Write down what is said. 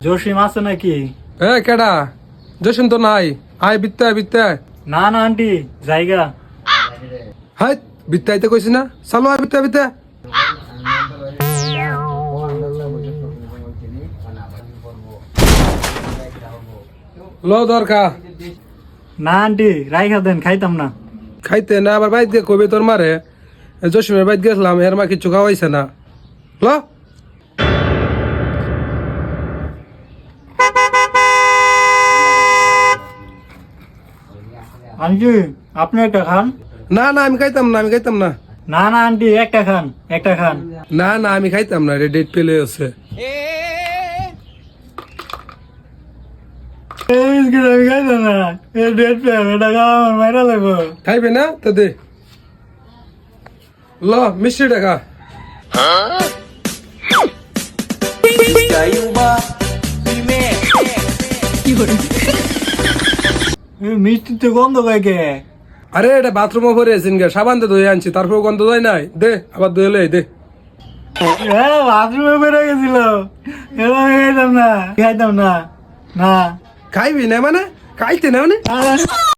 জসিম আছে নাকি? এ কেডা? জসিম তো নাই। আয় বিত্তে বিত্তে। না না আন্টি জায়গা। হাই বিত্তে আইতে কইছি না, চালো আয় বিত্তে বিত্তে। লো দরকার না আন্টি রাইখা দেন, খাইতাম না। খাইতে না আবার বাইত গিয়ে কবে তোর মারে জসিমের বাইত গেছিলাম, এর মা কিছু খাওয়াইছে না। ল আন্টি আপনি একটা খান। না না আমি খাইতাম না, আমি খাইতাম না। না না আন্টি একটা খান, একটা খান। না না আমি খাইতাম না, রে ডেট পেলে আছে। এই বিস্কুট আমি খাইতাম না, এই ডেট প্যাম এটা খাওয়া আমার মাইরা লাগবো। খাইবে না তো দে। ল মিষ্টি টাকা। এই মিষ্টিতে গন্ধ পাইকে। আরে এটা বাথরুমে ভরে আছেন গে, সাবান দিয়ে ধুয়ে আনছি, তারপর গন্ধ যায় নাই। দে আবার ধুয়ে লই দে। হ্যাঁ বাথরুমে বেড়ে গেছিল, এবার আমি খাইতাম না, খাইতাম না। না খাইবি না মানে? খাইতে না মানে?